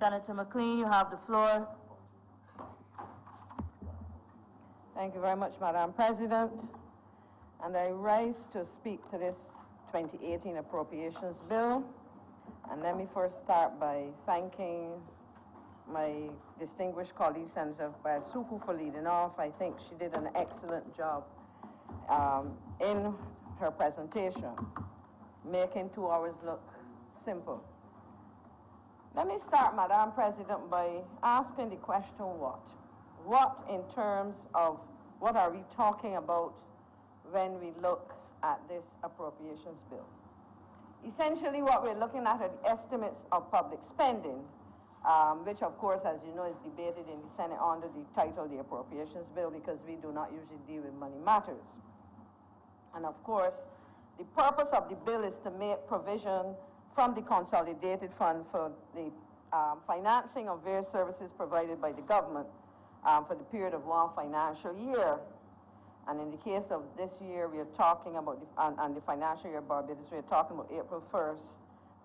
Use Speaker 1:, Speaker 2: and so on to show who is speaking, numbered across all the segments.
Speaker 1: Senator McClean, you have the floor.
Speaker 2: Thank you very much, Madam President. And I rise to speak to this 2018 Appropriations Bill. And let me first start by thanking my distinguished colleague, Senator Suku, for leading off. I think she did an excellent job in her presentation, making 2 hours look simple. Let me start, Madam President, by asking the question what? What in terms of what are we talking about when we look at this appropriations bill? Essentially, what we're looking at are the estimates of public spending, which, of course, as you know, is debated in the Senate under the title, the Appropriations Bill, because we do not usually deal with money matters. And, of course, the purpose of the bill is to make provision from the Consolidated Fund for the financing of various services provided by the government for the period of 1 financial year. And in the case of this year, we are talking about, and the financial year of Barbados, we are talking about April 1st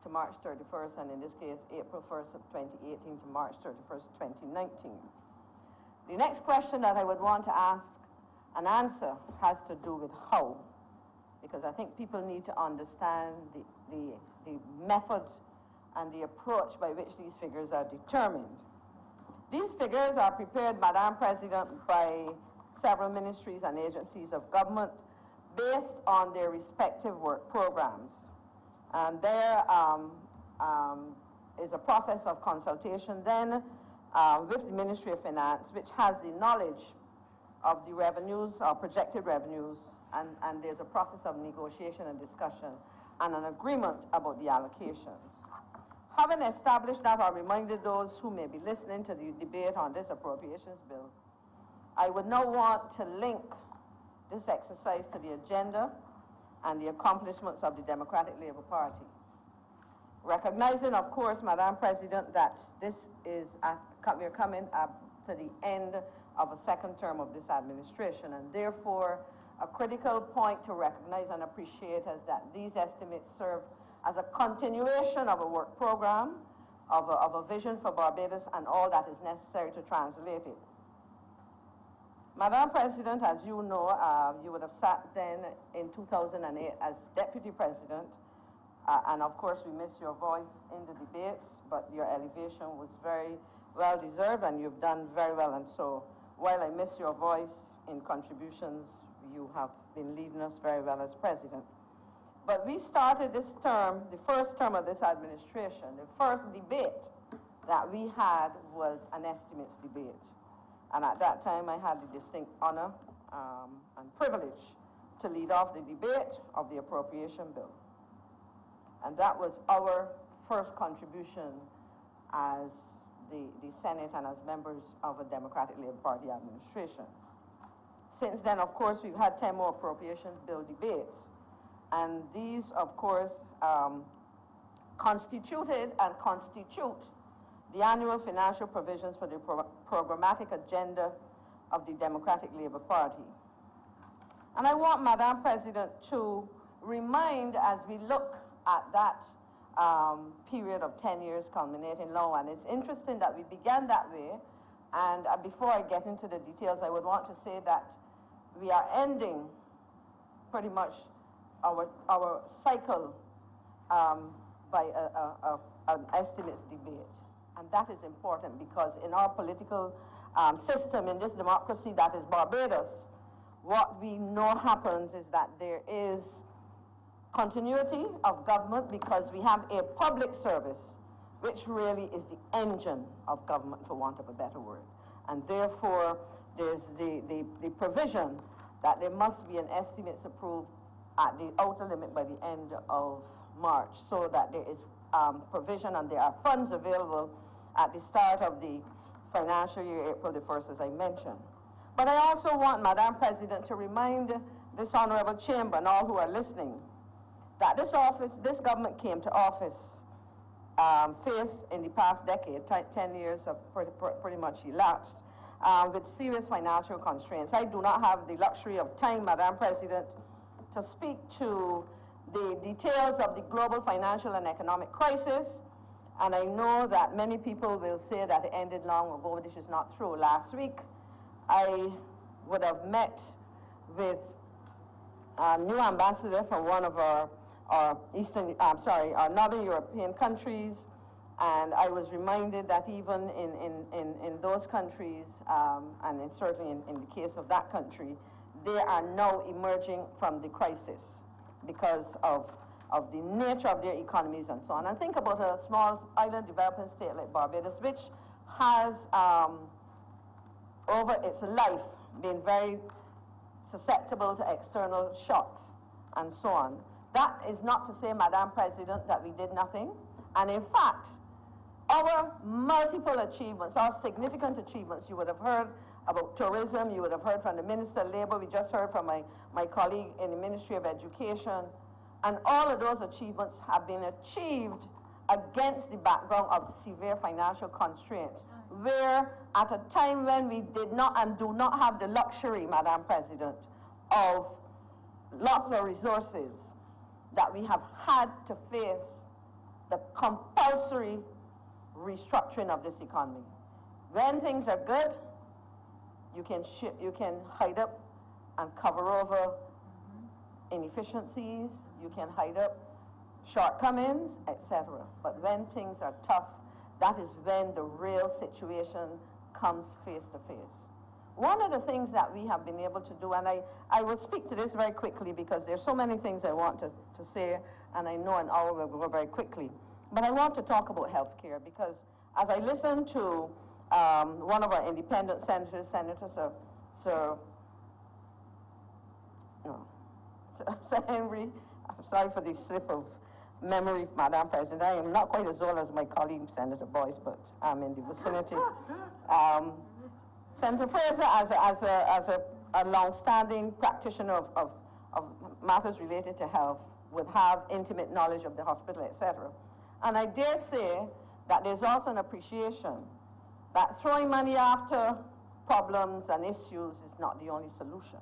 Speaker 2: to March 31st, and in this case, April 1st of 2018 to March 31st, 2019. The next question that I would want to ask and answer has to do with how, because I think people need to understand the method and the approach by which these figures are determined. These figures are prepared, Madam President, by several ministries and agencies of government based on their respective work programs. And there is a process of consultation then with the Ministry of Finance, which has the knowledge of the revenues, or projected revenues, and there's a process of negotiation and discussion and an agreement about the allocations. Having established that, I reminded those who may be listening to the debate on this appropriations bill, I would now want to link this exercise to the agenda and the accomplishments of the Democratic Labour Party. Recognizing, of course, Madam President, that this is we're coming up to the end of a second term of this administration, and therefore a critical point to recognize and appreciate is that these estimates serve as a continuation of a work program, of a vision for Barbados, and all that is necessary to translate it. Madam President, as you know, you would have sat then in 2008 as Deputy President, and of course we miss your voice in the debates, but your elevation was very well deserved, and you've done very well. And so, while I miss your voice in contributions, you have been leading us very well as President. But we started this term, the first term of this administration, the first debate that we had was an estimates debate. And at that time, I had the distinct honor and privilege to lead off the debate of the appropriation bill. And that was our first contribution as the Senate and as members of a Democratic Labour Party administration. Since then, of course, we've had 10 more appropriation bill debates. And these, of course, constituted and constitute the annual financial provisions for the programmatic agenda of the Democratic Labour Party. And I want, Madam President, to remind, as we look at that period of 10 years culminating now, and it's interesting that we began that way, and before I get into the details, I would want to say that we are ending pretty much our cycle by an estimates debate. And that is important because in our political system, in this democracy that is Barbados, what we know happens is that there is continuity of government because we have a public service which really is the engine of government, for want of a better word. And therefore, there's the provision that there must be an estimates approved at the outer limit by the end of March, so that there is provision and there are funds available at the start of the financial year, April the 1st, as I mentioned. But I also want, Madam President, to remind this honorable chamber and all who are listening that this government came to office faced in the past decade, 10 years have pretty much elapsed, with serious financial constraints. I do not have the luxury of time, Madam President, to speak to the details of the global financial and economic crisis And I know that many people will say that it ended long ago, but this is not true. Last week, I would have met with a new ambassador from one of our Northern European countries, and I was reminded that even in those countries, and certainly in the case of that country, they are now emerging from the crisis because of the nature of their economies and so on. And think about a small island developing state like Barbados, which has, over its life, been very susceptible to external shocks and so on. That is not to say, Madam President, that we did nothing. And in fact, our multiple achievements, our significant achievements, you would have heard about tourism, you would have heard from the Minister of Labor, we just heard from my colleague in the Ministry of Education, and all of those achievements have been achieved against the background of severe financial constraints, where at a time when we did not and do not have the luxury, Madam President, of lots of resources, that we have had to face the compulsory restructuring of this economy. When things are good, you can hide up and cover over inefficiencies, you can hide up shortcomings, etc. But when things are tough, that is when the real situation comes face to face. One of the things that we have been able to do, and I will speak to this very quickly because there's so many things I want to say, and I know an hour will go very quickly. But I want to talk about health care because as I listen to one of our independent senators, Sir Henry, I'm sorry for the slip of memory, Madam President. I am not quite as old as my colleague, Senator Boyce, but I'm in the vicinity. Senator Fraser, as a long-standing practitioner of matters related to health, would have intimate knowledge of the hospital, etc. And I dare say that there's also an appreciation that throwing money after problems and issues is not the only solution.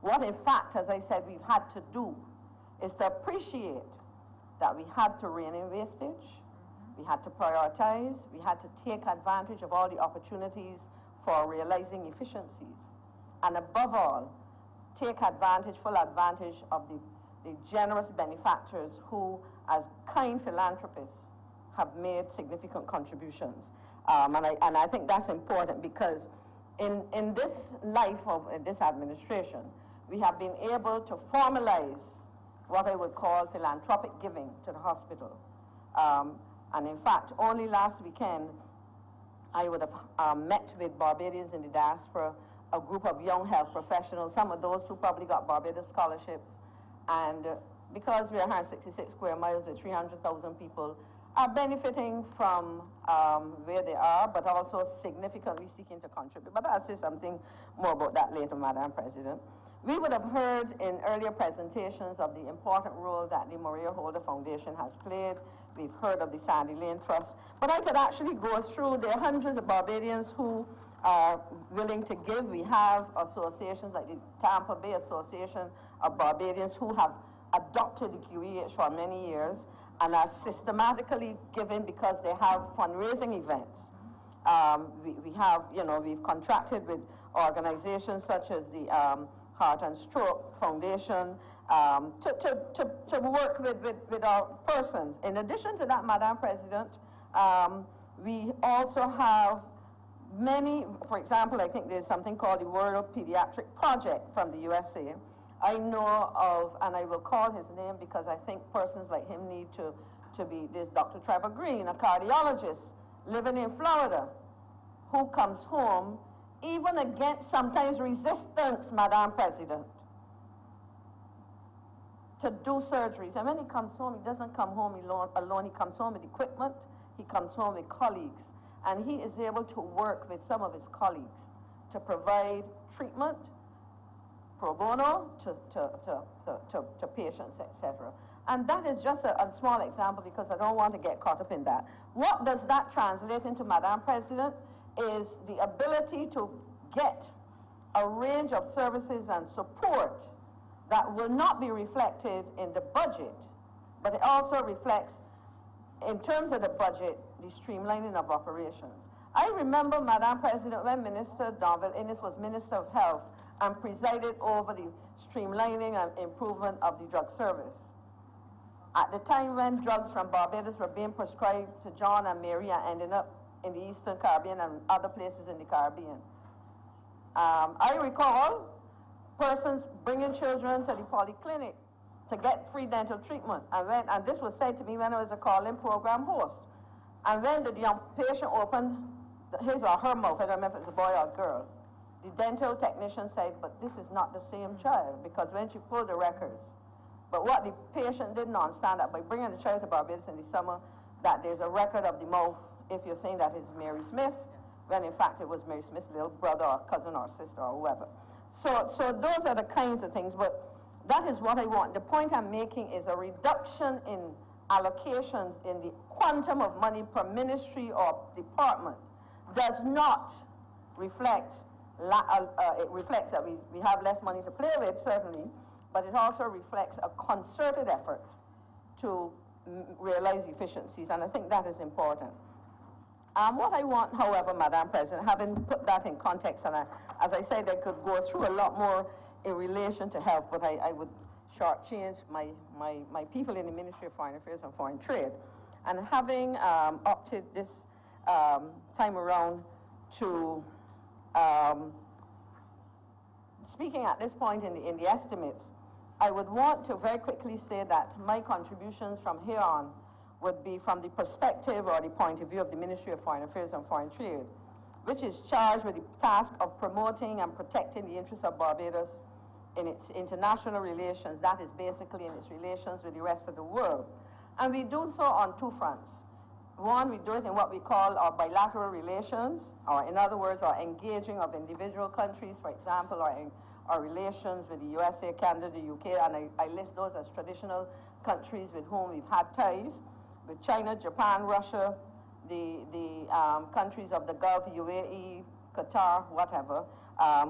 Speaker 2: What, in fact, as I said, we've had to do is to appreciate that we had to rein in wastage, we had to prioritize, we had to take advantage of all the opportunities for realizing efficiencies, and above all, take advantage, full advantage of the generous benefactors who, as kind philanthropists, have made significant contributions. And I think that's important because in this life of this administration, we have been able to formalize what I would call philanthropic giving to the hospital. And in fact, only last weekend, I would have met with Barbadians in the diaspora, a group of young health professionals, some of those who probably got Barbados scholarships. And because we are 166 square miles with 300,000 people, are benefiting from where they are, but also significantly seeking to contribute. But I'll say something more about that later, Madam President. We would have heard in earlier presentations of the important role that the Maria Holder Foundation has played. We've heard of the Sandy Lane Trust. But I could actually go through. There are hundreds of Barbadians who are willing to give. We have associations like the Tampa Bay Association of Barbadians who have adopted the QEH for many years and are systematically giving because they have fundraising events. We have, we've contracted with organizations such as the Heart and Stroke Foundation to work with our persons. In addition to that, Madam President, we also have many, for example, I think there's something called the World Pediatric Project from the USA. I know of, and I will call his name because I think persons like him need to be, there's Dr. Trevor Green, a cardiologist living in Florida, who comes home even against sometimes resistance, Madam President, to do surgeries. And when he comes home, he doesn't come home alone. He comes home with equipment, he comes home with colleagues, and he is able to work with some of his colleagues to provide treatment pro bono to patients, etc. And that is just a small example because I don't want to get caught up in that. What does that translate into, Madam President, is the ability to get a range of services and support that will not be reflected in the budget, but it also reflects in terms of the budget, the streamlining of operations. I remember, Madam President, when Minister Donville Innes was Minister of Health and presided over the streamlining and improvement of the drug service. At the time when drugs from Barbados were being prescribed to John and Mary and ending up in the Eastern Caribbean and other places in the Caribbean. I recall persons bringing children to the polyclinic to get free dental treatment. And this was said to me when I was a call-in program host. And when the young patient opened his or her mouth, I don't remember if it was a boy or a girl, the dental technician said, but this is not the same child, because when she pulled the records, but what the patient didn't understand that by bringing the child to Barbados in the summer, that there's a record of the mouth if you're saying that it's Mary Smith, when in fact it was Mary Smith's little brother or cousin or sister or whoever. So those are the kinds of things, but that is what I want. The point I'm making is a reduction in allocations in the quantum of money per ministry or department does not reflect, it reflects that we have less money to play with, certainly, but it also reflects a concerted effort to realize efficiencies, and I think that is important. What I want, however, Madam President, having put that in context, and as I said, I could go through a lot more in relation to health, but I would shortchange my people in the Ministry of Foreign Affairs and Foreign Trade. And having opted this time around to speaking at this point in the estimates, I would want to very quickly say that my contributions from here on would be from the perspective or the point of view of the Ministry of Foreign Affairs and Foreign Trade, which is charged with the task of promoting and protecting the interests of Barbados in its international relations, that is basically in its relations with the rest of the world. And we do so on two fronts. One, we do it in what we call our bilateral relations, or in other words, our engaging of individual countries, for example, our relations with the USA, Canada, the UK, and I list those as traditional countries with whom we've had ties, with China, Japan, Russia, the countries of the Gulf, UAE, Qatar, whatever,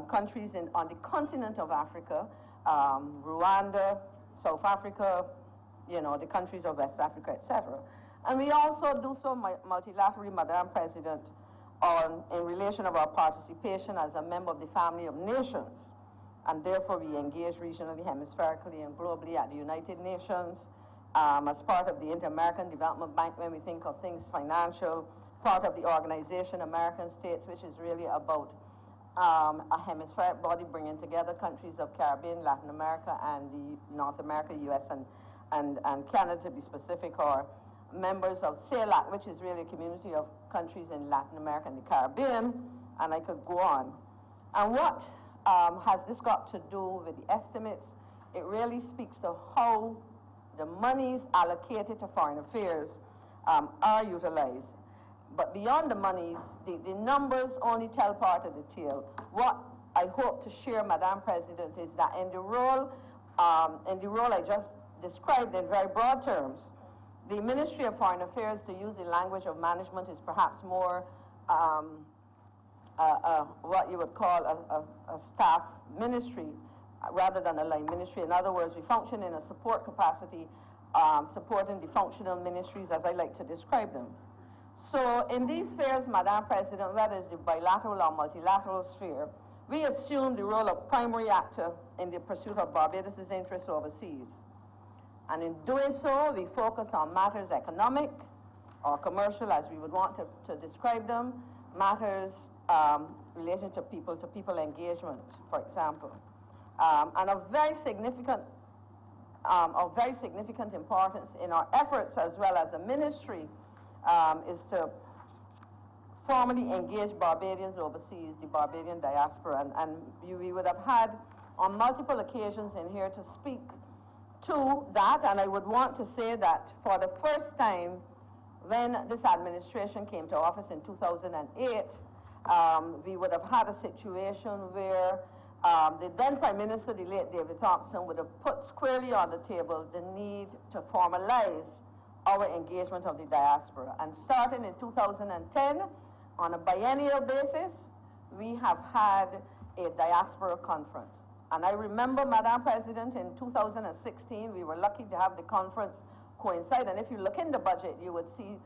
Speaker 2: countries on the continent of Africa, Rwanda, South Africa, you know, the countries of West Africa, etc. And we also do so multilaterally, Madam President, in relation of our participation as a member of the family of nations. And therefore we engage regionally, hemispherically, and globally at the United Nations, as part of the Inter-American Development Bank when we think of things financial, part of the organization American States, which is really about a hemispheric body bringing together countries of Caribbean, Latin America, and the North America, US, and Canada to be specific, or members of CELAC, which is really a community of countries in Latin America and the Caribbean, and I could go on. And what has this got to do with the estimates? It really speaks to how the monies allocated to foreign affairs are utilized. But beyond the monies, the numbers only tell part of the tale. What I hope to share, Madam President, is that in the role I just described in very broad terms, the Ministry of Foreign Affairs, to use the language of management, is perhaps more what you would call a staff ministry rather than a line ministry. In other words, we function in a support capacity, supporting the functional ministries as I like to describe them. So in these spheres, Madam President, whether it's the bilateral or multilateral sphere, we assume the role of primary actor in the pursuit of Barbados' interests overseas. And in doing so, we focus on matters economic or commercial, as we would want to describe them, matters relating to people engagement, for example. And of very significant importance in our efforts as well as a ministry is to formally engage Barbadians overseas, the Barbadian diaspora. And we would have had on multiple occasions in here to speak to that, and I would want to say that for the first time when this administration came to office in 2008, we would have had a situation where the then Prime Minister, the late David Thompson, would have put squarely on the table the need to formalize our engagement of the diaspora. And starting in 2010, on a biennial basis, we have had a diaspora conference. And I remember, Madam President, in 2016, we were lucky to have the conference coincide. And if you look in the budget, you would see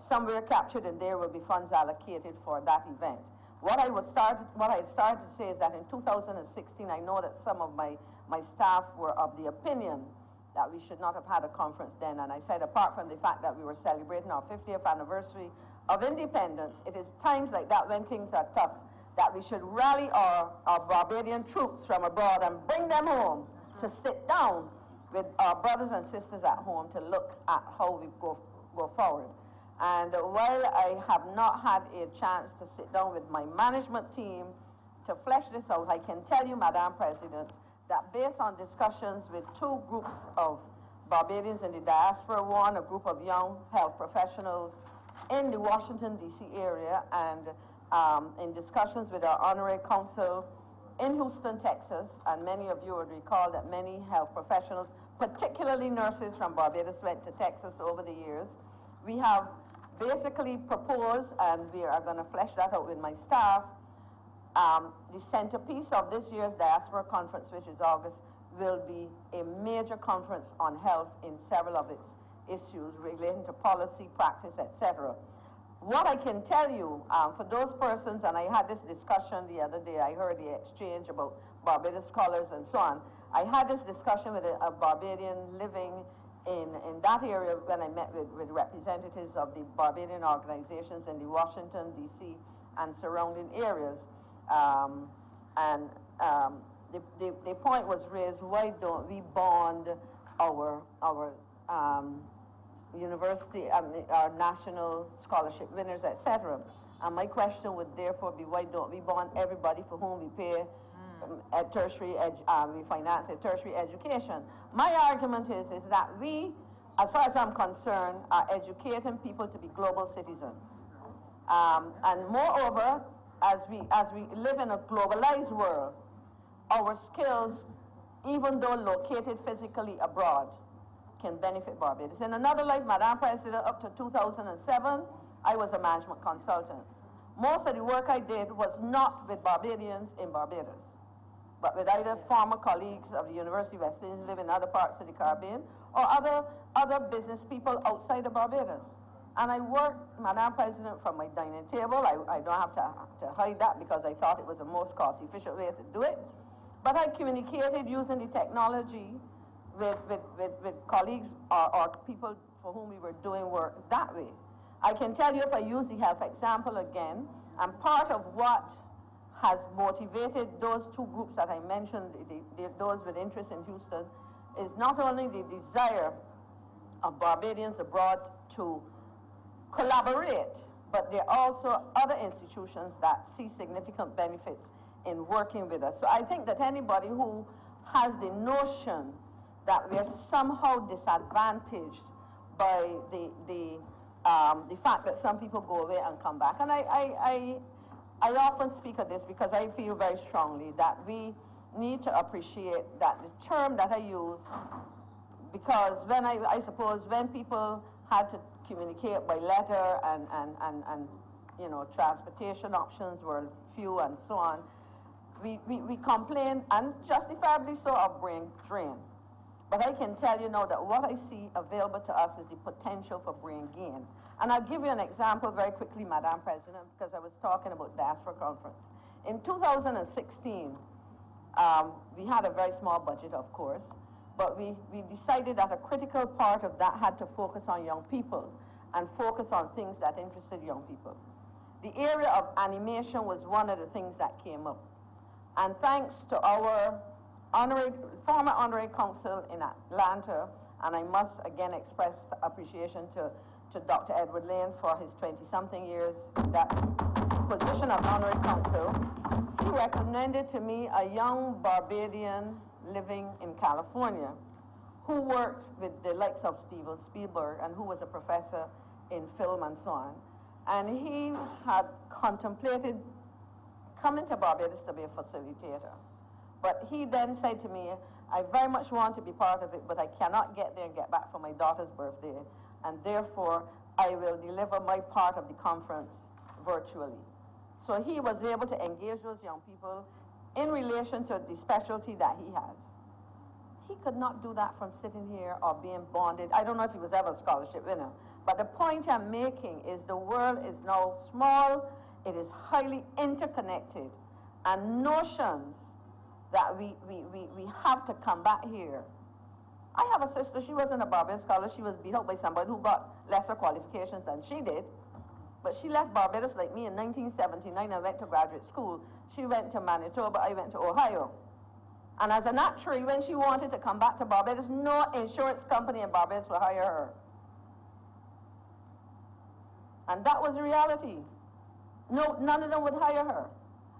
Speaker 2: somewhere captured in there will be funds allocated for that event. What I started to say is that in 2016, I know that some of my staff were of the opinion that we should not have had a conference then. And I said, apart from the fact that we were celebrating our 50th anniversary of independence, it is times like that when things are tough that we should rally our Barbadian troops from abroad and bring them home to sit down with our brothers and sisters at home to look at how we go forward. And while I have not had a chance to sit down with my management team to flesh this out, I can tell you, Madam President, that based on discussions with two groups of Barbadians in the diaspora, one, a group of young health professionals in the Washington, D.C. area, and in discussions with our honorary council in Houston, Texas, and many of you would recall that many health professionals, particularly nurses from Barbados, went to Texas over the years. We have basically proposed, and we are going to flesh that out with my staff, the centerpiece of this year's Diaspora Conference, which is August, will be a major conference on health in several of its issues relating to policy, practice, etc. What I can tell you, for those persons, and I had this discussion the other day, I heard the exchange about Barbados scholars and so on. I had this discussion with a Barbadian living in that area when I met with representatives of the Barbadian organizations in the Washington, D.C. and surrounding areas. The point was raised, why don't we bond our university, our national scholarship winners, etc. And my question would therefore be, why don't we bond everybody for whom we pay at tertiary, we finance a tertiary education? My argument is that we, as far as I'm concerned, are educating people to be global citizens. And moreover, as we live in a globalized world, our skills, even though located physically abroad, can benefit Barbados. In another life, Madam President, up to 2007, I was a management consultant. Most of the work I did was not with Barbadians in Barbados, but with either former colleagues of the University of West Indies who live in other parts of the Caribbean, or other business people outside of Barbados. And I worked, Madam President, from my dining table. I don't have to hide that because I thought it was the most cost-efficient way to do it. But I communicated using the technology with colleagues or people for whom we were doing work that way. I can tell you, if I use the health example again, and part of what has motivated those two groups that I mentioned, those with interest in Houston, is not only the desire of Barbadians abroad to collaborate, but there are also other institutions that see significant benefits in working with us. So I think that anybody who has the notion that we're somehow disadvantaged by the fact that some people go away and come back. And I often speak of this because I feel very strongly that we need to appreciate that the term that I use, because when I suppose when people had to communicate by letter and you know, transportation options were few and so on, we complain, and justifiably so, of brain drain. But I can tell you now that what I see available to us is the potential for brain gain. And I'll give you an example very quickly, Madam President, because I was talking about Diaspora Conference. In 2016, we had a very small budget, of course, but we decided that a critical part of that had to focus on young people and focus on things that interested young people. The area of animation was one of the things that came up. And thanks to our former honorary council in Atlanta, and I must again express appreciation to Dr. Edward Lane for his 20-something years in that position of honorary council, he recommended to me a young Barbadian living in California who worked with the likes of Steven Spielberg and who was a professor in film and so on. And he had contemplated coming to Barbados to be a facilitator. But he then said to me, I very much want to be part of it, but I cannot get there and get back for my daughter's birthday, and therefore I will deliver my part of the conference virtually. So he was able to engage those young people in relation to the specialty that he has. he could not do that from sitting here or being bonded. I don't know if he was ever a scholarship winner, but the point I'm making is the world is now small, it is highly interconnected, and notions that we have to come back here. I have a sister, she wasn't a Barbados scholar, she was beat out by somebody who got lesser qualifications than she did, but she left Barbados like me in 1979 and went to graduate school. She went to Manitoba, I went to Ohio. And as an actuary, when she wanted to come back to Barbados, no insurance company in Barbados would hire her. And that was the reality. No, none of them would hire her.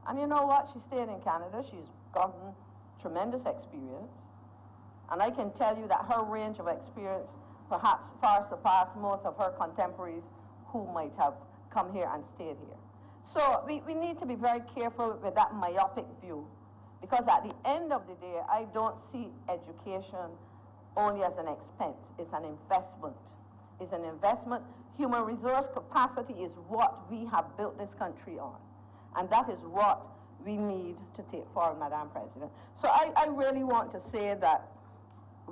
Speaker 2: And you know what? She stayed in Canada. She's gotten tremendous experience. And I can tell you that her range of experience perhaps far surpassed most of her contemporaries who might have come here and stayed here. So we need to be very careful with that myopic view, because at the end of the day, I don't see education only as an expense. It's an investment. It's an investment. Human resource capacity is what we have built this country on. And that is what we need to take forward, Madam President. So I really want to say that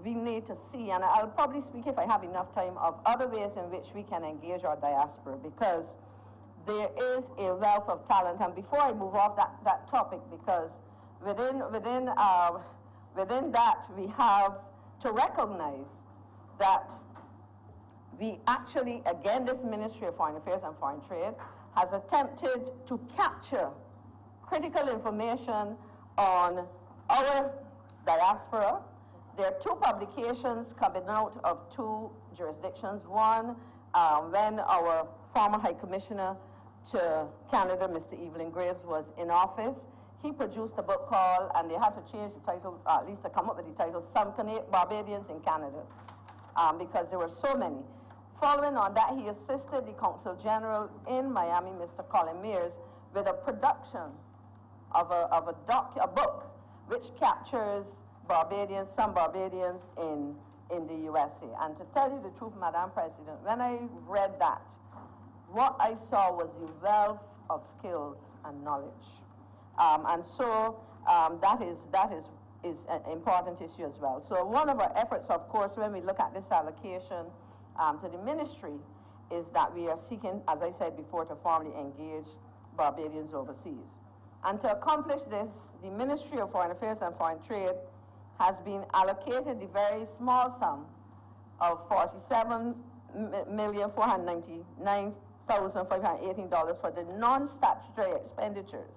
Speaker 2: we need to see, and I'll probably speak if I have enough time, of other ways in which we can engage our diaspora, because there is a wealth of talent. And before I move off that topic, because within that we have to recognize that we actually, again, this Ministry of Foreign Affairs and Foreign Trade has attempted to capture critical information on our diaspora. There are two publications coming out of two jurisdictions. One, when our former High Commissioner to Canada, Mr. Evelyn Graves, was in office, he produced a book called, and they had to change the title, at least to come up with the title, Some Barbadians in Canada, because there were so many. Following on that, he assisted the Consul General in Miami, Mr. Colin Mears, with a production of a book which captures Barbadians, some Barbadians in the USA. And to tell you the truth, Madam President, when I read that, what I saw was the wealth of skills and knowledge. And so that is an important issue as well. So one of our efforts, of course, when we look at this allocation to the ministry, is that we are seeking, as I said before, to formally engage Barbadians overseas. And to accomplish this, the Ministry of Foreign Affairs and Foreign Trade has been allocated the very small sum of $47,499,518 for the non-statutory expenditures.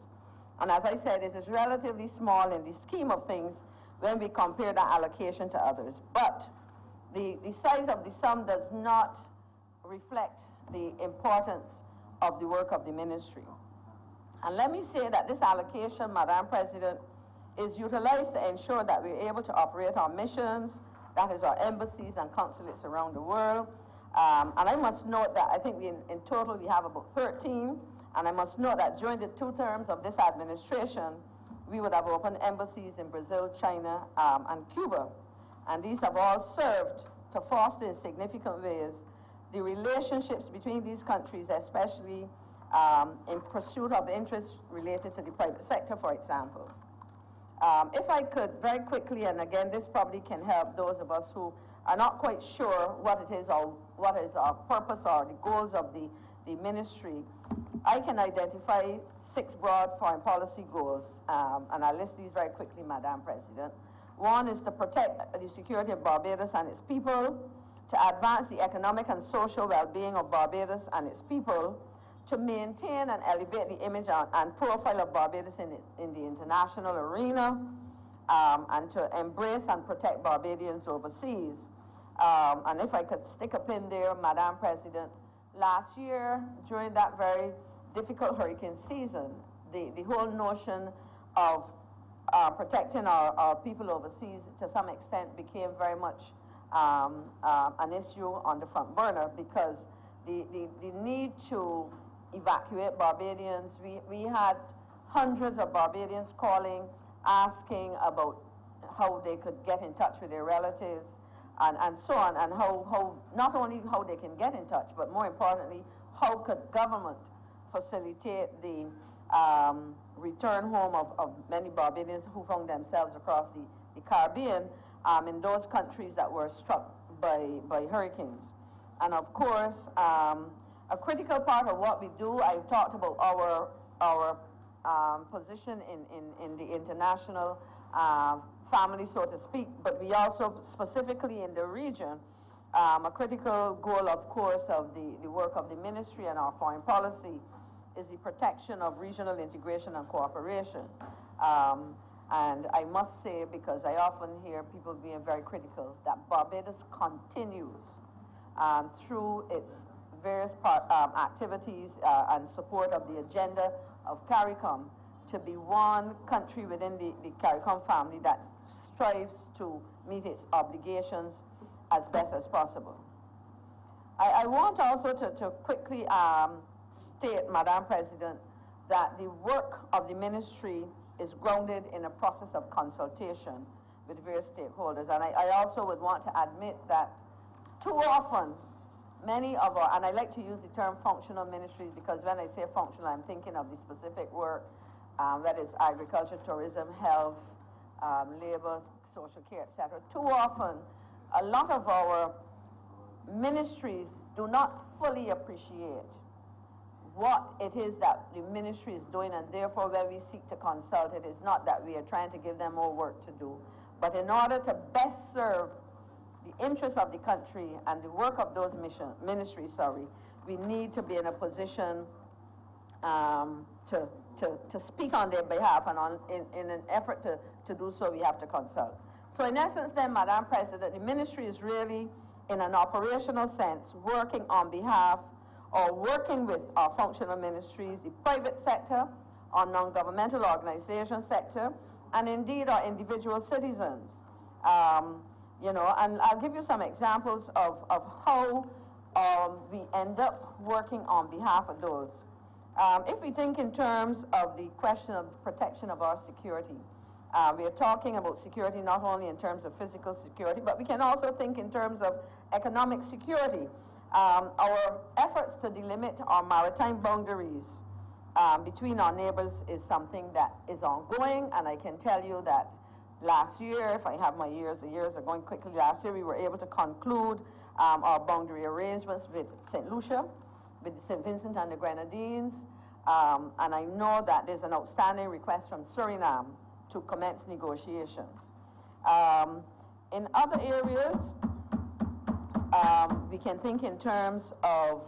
Speaker 2: And as I said, it is relatively small in the scheme of things when we compare that allocation to others. But the size of the sum does not reflect the importance of the work of the ministry. And let me say that this allocation, Madam President, is utilized to ensure that we're able to operate our missions, that is our embassies and consulates around the world. And I must note that I think in total we have about 13, and I must note that during the 2 terms of this administration, we would have opened embassies in Brazil, China, and Cuba. And these have all served to foster in significant ways the relationships between these countries, especially in pursuit of interests related to the private sector, for example. If I could very quickly, and again, this probably can help those of us who are not quite sure what it is or what is our purpose or the goals of the ministry, I can identify 6 broad foreign policy goals, and I'll list these very quickly, Madam President. One is to protect the security of Barbados and its people, to advance the economic and social well-being of Barbados and its people, to maintain and elevate the image and profile of Barbados in the international arena, and to embrace and protect Barbadians overseas. And if I could stick a pin there, Madam President, last year, during that very difficult hurricane season, the whole notion of protecting our people overseas to some extent became very much an issue on the front burner, because the need to evacuate Barbadians, we had hundreds of Barbadians calling, asking about how they could get in touch with their relatives, and so on, and how not only how they can get in touch, but more importantly, how could government facilitate the return home of many Barbadians who found themselves across the Caribbean. in those countries that were struck by hurricanes. And of course, a critical part of what we do, I've talked about our position in the international family, so to speak, but we also specifically in the region, a critical goal, of course, of the work of the ministry and our foreign policy is the protection of regional integration and cooperation. And I must say, because I often hear people being very critical, that Barbados continues through its various activities and support of the agenda of CARICOM to be one country within the CARICOM family that strives to meet its obligations as best as possible. I want also to quickly state, Madam President, that the work of the ministry is grounded in a process of consultation with various stakeholders. And I also would want to admit that too often, many of our, and I like to use the term functional ministries because when I say functional, I'm thinking of the specific work, that is agriculture, tourism, health, labor, social care, etc. Too often, a lot of our ministries do not fully appreciate what it is that the ministry is doing, and therefore when we seek to consult, it is not that we are trying to give them more work to do, but in order to best serve the interests of the country and the work of those ministries, we need to be in a position to speak on their behalf, and in an effort to do so, we have to consult. So in essence then, Madam President, the ministry is really, in an operational sense, working on behalf or working with our functional ministries, the private sector, our non-governmental organization sector, and indeed our individual citizens. You know, and I'll give you some examples of how we end up working on behalf of those. If we think in terms of the question of the protection of our security, we are talking about security not only in terms of physical security, but we can also think in terms of economic security. Our efforts to delimit our maritime boundaries between our neighbors is something that is ongoing, and I can tell you that last year, if I have my years, the years are going quickly, last year we were able to conclude our boundary arrangements with St. Lucia, with St. Vincent and the Grenadines, and I know that there's an outstanding request from Suriname to commence negotiations. In other areas, we can think in terms of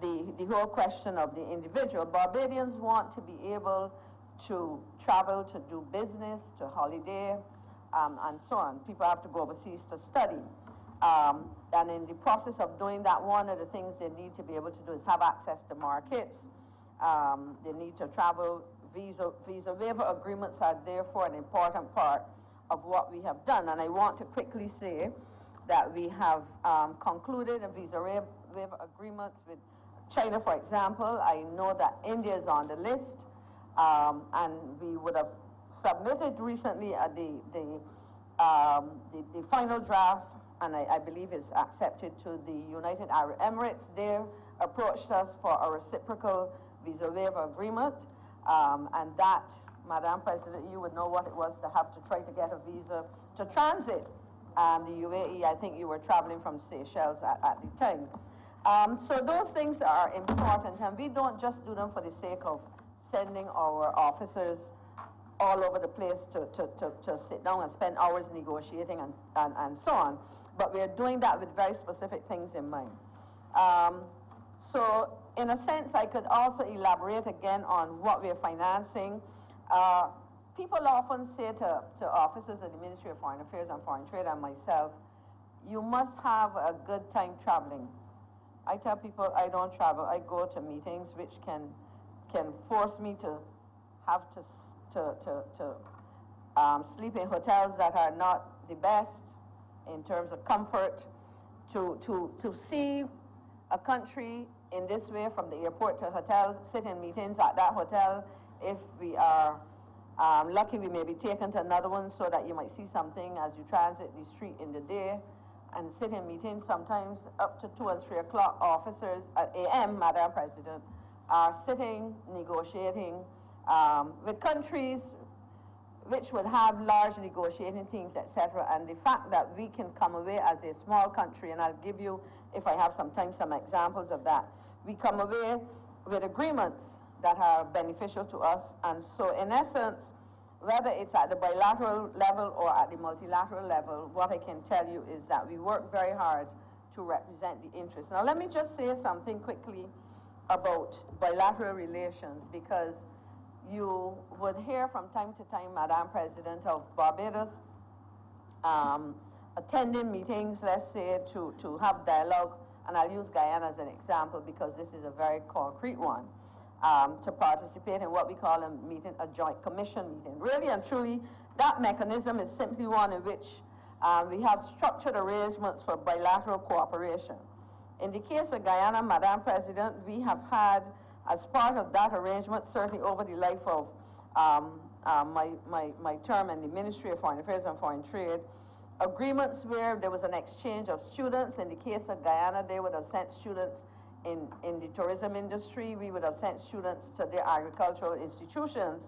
Speaker 2: the whole question of the individual. Barbadians want to be able to travel, to do business, to holiday, and so on. People have to go overseas to study. And in the process of doing that, one of the things they need to be able to do is have access to markets. They need to travel. Visa waiver agreements are therefore an important part of what we have done. And I want to quickly say that we have concluded a visa waiver agreements with China, for example. I know that India is on the list, and we would have submitted recently the final draft, and I believe is accepted to the United Arab Emirates. They approached us for a reciprocal visa waiver agreement, and that, Madam President, you would know what it was to have to try to get a visa to transit the UAE. I think you were traveling from Seychelles at the time. So those things are important, and we don't just do them for the sake of sending our officers all over the place to sit down and spend hours negotiating and so on, but we're doing that with very specific things in mind. So in a sense, I could also elaborate again on what we're financing. People often say to officers of the Ministry of Foreign Affairs and Foreign Trade and myself, you must have a good time traveling. I tell people I don't travel. I go to meetings which can force me to have to sleep in hotels that are not the best in terms of comfort, to see a country in this way from the airport to hotel, sit in meetings at that hotel. If we are lucky, we may be taken to another one so that you might see something as you transit the street in the day, and sit in meetings sometimes up to 2 and 3 o'clock. Officers at AM, Madam President, are sitting, negotiating with countries which would have large negotiating teams, etc. And the fact that we can come away as a small country, and I'll give you, if I have some time, some examples of that. We come away with agreements that are beneficial to us, and so in essence, whether it's at the bilateral level or at the multilateral level, what I can tell you is that we work very hard to represent the interests. Now let me just say something quickly about bilateral relations, because you would hear from time to time, Madam President, of Barbados attending meetings, let's say, to have dialogue, and I'll use Guyana as an example because this is a very concrete one, to participate in what we call a joint commission meeting. Really and truly, that mechanism is simply one in which we have structured arrangements for bilateral cooperation. In the case of Guyana, Madam President, we have had, as part of that arrangement, certainly over the life of my term in the Ministry of Foreign Affairs and Foreign Trade, agreements where there was an exchange of students. In the case of Guyana, they would have sent students in the tourism industry. We would have sent students to their agricultural institutions.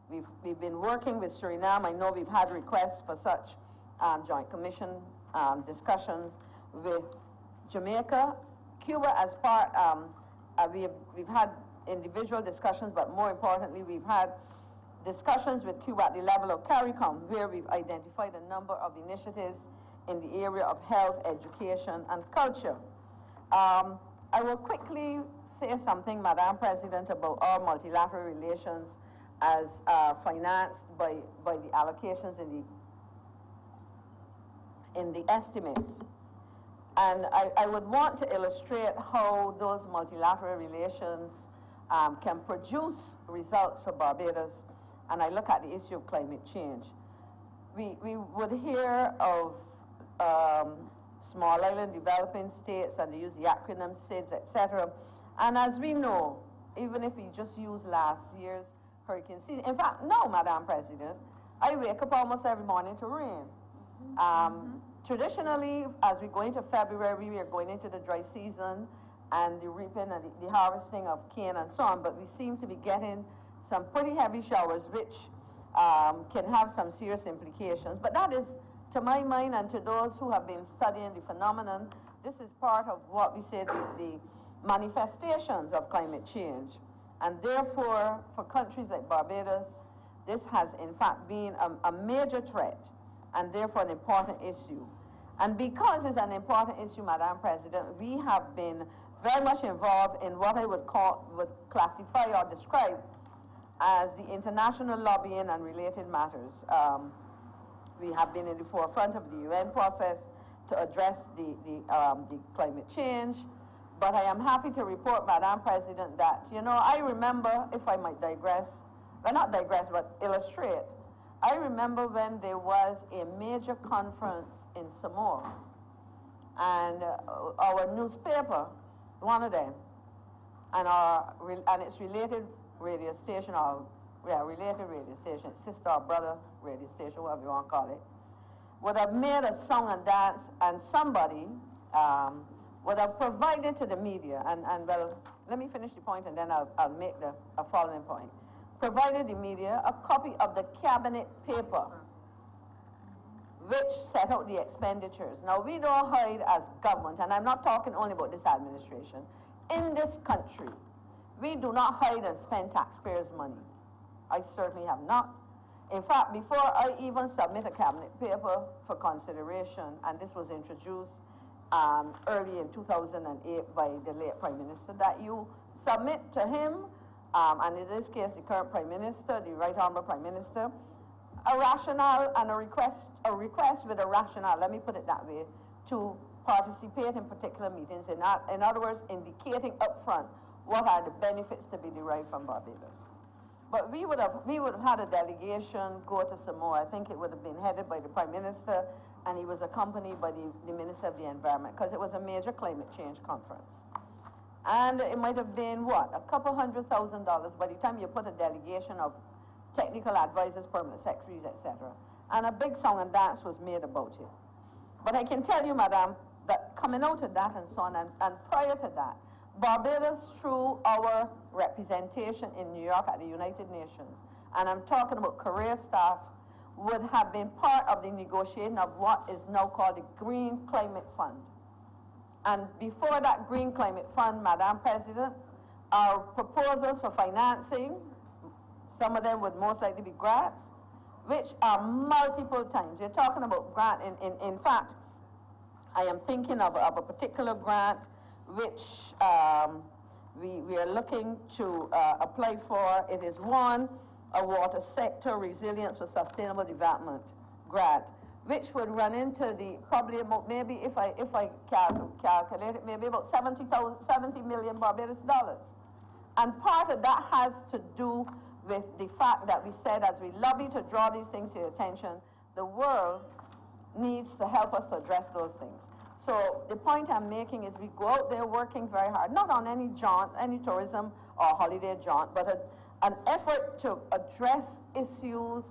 Speaker 2: We've been working with Suriname. I know we've had requests for such joint commission discussions with Jamaica. Cuba as part, we've had individual discussions, but more importantly, we've had discussions with Cuba at the level of CARICOM, where we've identified a number of initiatives in the area of health, education, and culture. I will quickly say something, Madam President, about our multilateral relations as financed by the allocations in the estimates. And I would want to illustrate how those multilateral relations can produce results for Barbados, and I look at the issue of climate change. We would hear of small island developing states, and they use the acronym SIDS, etc. And as we know, even if we just use last year's hurricane season, in fact, no, Madam President, I wake up almost every morning to rain. Traditionally, as we go into February, we are going into the dry season and the reaping and the harvesting of cane and so on, but we seem to be getting some pretty heavy showers, which can have some serious implications. But that is, to my mind and to those who have been studying the phenomenon, this is part of what we say the manifestations of climate change. And therefore, for countries like Barbados, this has in fact been a major threat, and therefore an important issue. And because it's an important issue, Madam President, we have been very much involved in what I would classify or describe as the international lobbying and related matters. We have been in the forefront of the UN process to address the climate change. But I am happy to report, Madam President, that, you know, I remember, if I might digress, well, not digress, but illustrate, I remember when there was a major conference in Samoa, and our newspaper, one of them, and its related radio station, related radio station, sister or brother radio station, whatever you want to call it, would have made a song and dance, and somebody would have provided to the media, and well, let me finish the point and then I'll make a following point. Provided the media a copy of the cabinet paper which set out the expenditures. Now, we don't hide as government, and I'm not talking only about this administration. In this country, we do not hide and spend taxpayers' money. I certainly have not. In fact, before I even submit a cabinet paper for consideration, and this was introduced early in 2008 by the late Prime Minister, that you submit to him, and in this case, the current Prime Minister, the Right Honourable Prime Minister, a rationale and a request with a rationale, let me put it that way, to participate in particular meetings. In other words, indicating upfront what are the benefits to be derived from Barbados. But we would have had a delegation go to Samoa. I think it would have been headed by the Prime Minister, and he was accompanied by the Minister of the Environment, because it was a major climate change conference. And it might have been, what, a couple $100,000 by the time you put a delegation of technical advisors, permanent secretaries, etc. And a big song and dance was made about it. But I can tell you, Madam, that coming out of that and so on, and prior to that, Barbados, through our representation in New York at the United Nations, and I'm talking about career staff, would have been part of the negotiation of what is now called the Green Climate Fund. And before that Green Climate Fund, Madam President, our proposals for financing, some of them would most likely be grants, which are multiple times. You're talking about grant, in fact, I am thinking of a particular grant which we are looking to apply for. It is one, a water sector resilience for sustainable development grant, which would run into the probably about, maybe if I calculate it, maybe about 70 million Barbados dollars. And part of that has to do with the fact that we said, as we lobby to draw these things to your attention, the world needs to help us to address those things. So the point I'm making is we go out there working very hard, not on any jaunt, any tourism or holiday jaunt, but an effort to address issues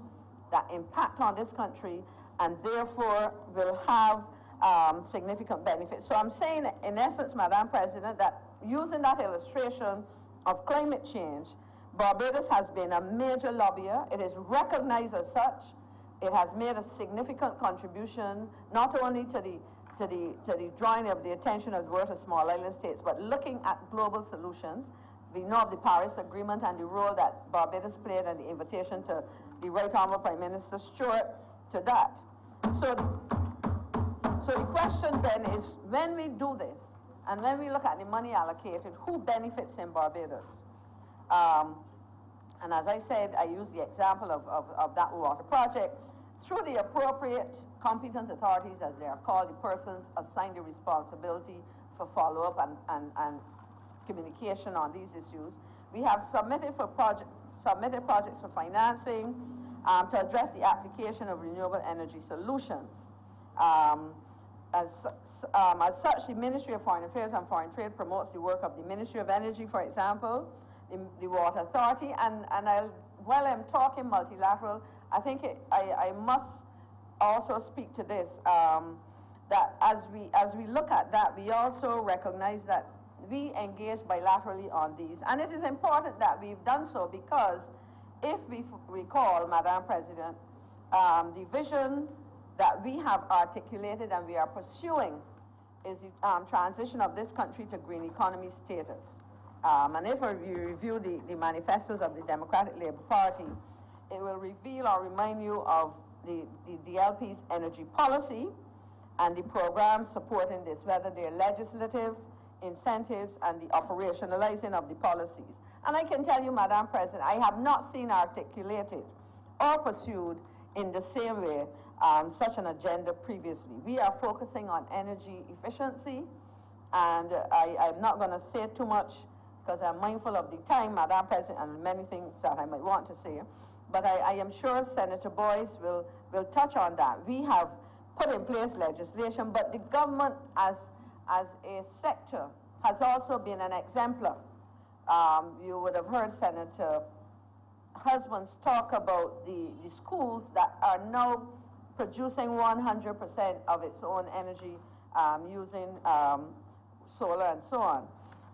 Speaker 2: that impact on this country and therefore will have significant benefits. So I'm saying, in essence, Madam President, that using that illustration of climate change, Barbados has been a major lobbyer. It is recognized as such. It has made a significant contribution, not only to the drawing of the attention of the world of small island states, but looking at global solutions. We know of the Paris Agreement and the role that Barbados played and the invitation to the Right Honourable Prime Minister Stewart to that. So the question then is, when we do this, and when we look at the money allocated, who benefits in Barbados? And as I said, I use the example of that water project. Through the appropriate competent authorities, as they are called, the persons assigned the responsibility for follow-up and communication on these issues, we have submitted projects for financing to address the application of renewable energy solutions. As such, the Ministry of Foreign Affairs and Foreign Trade promotes the work of the Ministry of Energy, for example, the Water Authority, and while I'm talking multilateral, I think I must also speak to this, that as we look at that, we also recognize that we engage bilaterally on these. And it is important that we've done so because if we recall, Madam President, the vision that we have articulated and we are pursuing is the transition of this country to green economy status. And if you review the manifestos of the Democratic Labour Party, it will reveal or remind you of the DLP's energy policy and the programs supporting this, whether they're legislative, incentives, and the operationalizing of the policies. And I can tell you, Madam President, I have not seen articulated or pursued in the same way such an agenda previously. We are focusing on energy efficiency, and I'm not going to say too much because I'm mindful of the time, Madam President, and many things that I might want to say. But I am sure Senator Boyce will touch on that. We have put in place legislation, but the government as a sector has also been an exemplar. You would have heard Senator Husbands talk about the schools that are now producing 100% of its own energy using solar and so on.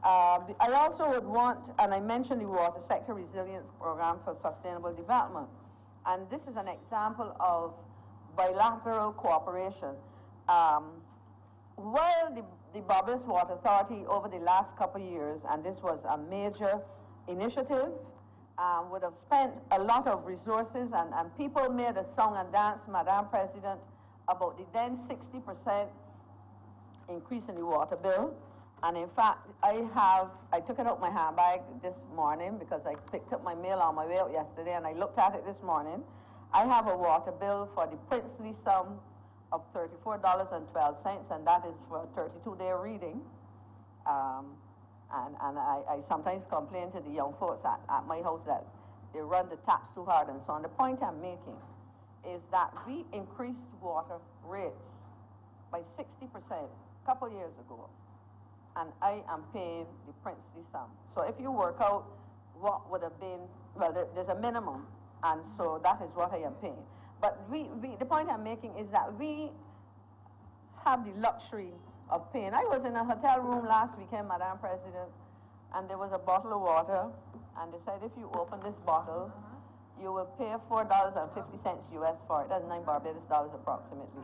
Speaker 2: I also would want, and I mentioned the Water Sector Resilience Program for Sustainable Development, and this is an example of bilateral cooperation. While the Barbados Water Authority over the last couple of years, and this was a major initiative, would have spent a lot of resources, and people made a song and dance, Madam President, about the then 60% increase in the water bill. And in fact, I took it out my handbag this morning because I picked up my mail on my way out yesterday, and I looked at it this morning. I have a water bill for the princely sum of $34.12, and that is for a 32-day reading. And I sometimes complain to the young folks at my house that they run the taps too hard and so on. The point I'm making is that we increased water rates by 60% a couple of years ago, and I am paying the princely sum. So if you work out what would have been, well, there's a minimum, and so that is what I am paying. But the point I'm making is that we have the luxury of paying. I was in a hotel room last weekend, Madam President, and there was a bottle of water, and they said if you open this bottle, you will pay $4.50 US for it. That's 9 Barbados dollars approximately.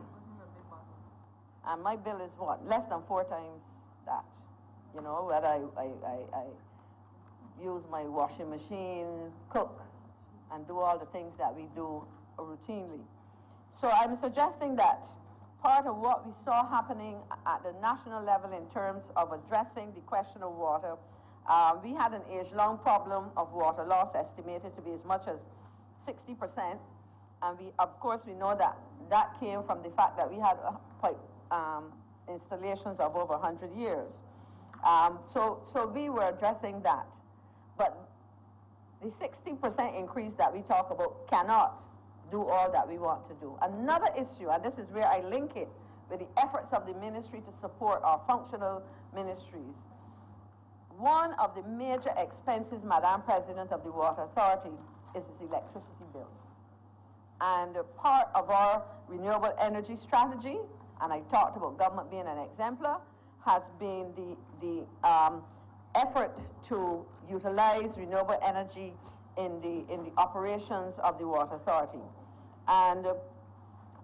Speaker 2: And my bill is what? Less than 4 times that. You know, where I use my washing machine, cook, and do all the things that we do routinely. So I'm suggesting that part of what we saw happening at the national level in terms of addressing the question of water, we had an age-long problem of water loss estimated to be as much as 60%. And of course, we know that that came from the fact that we had pipe installations of over 100 years. So we were addressing that. But the 60% increase that we talk about cannot do all that we want to do. Another issue, and this is where I link it with the efforts of the ministry to support our functional ministries. One of the major expenses, Madam President, of the Water Authority is its electricity bill. And part of our renewable energy strategy, and I talked about government being an exemplar, has been the effort to utilize renewable energy in the operations of the Water Authority. And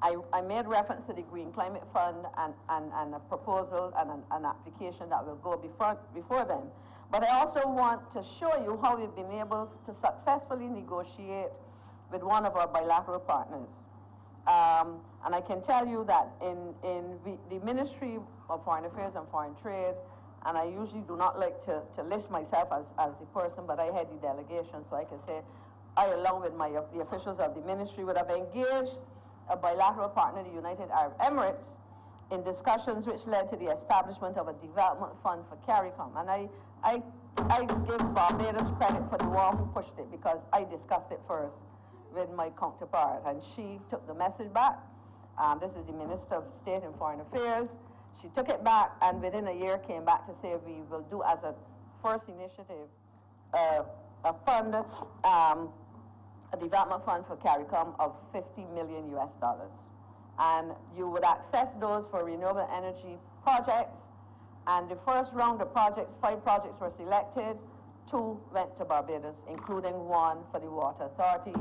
Speaker 2: I made reference to the Green Climate Fund and a proposal and an application that will go before them. But I also want to show you how we've been able to successfully negotiate with one of our bilateral partners. And I can tell you that in the Ministry of Foreign Affairs and Foreign Trade, and I usually do not like to list myself as the person, but I head the delegation, so I can say I, along with the officials of the ministry, would have engaged a bilateral partner, the United Arab Emirates, in discussions which led to the establishment of a development fund for CARICOM. And I give Barbados credit for the one who pushed it, because I discussed it first with my counterpart, and she took the message back. This is the Minister of State and Foreign Affairs. She took it back, and within a year came back to say we will do as a first initiative a fund, a development fund for CARICOM of $50 million US. And you would access those for renewable energy projects. And the first round of projects, 5 projects were selected. 2 went to Barbados, including 1 for the Water Authority,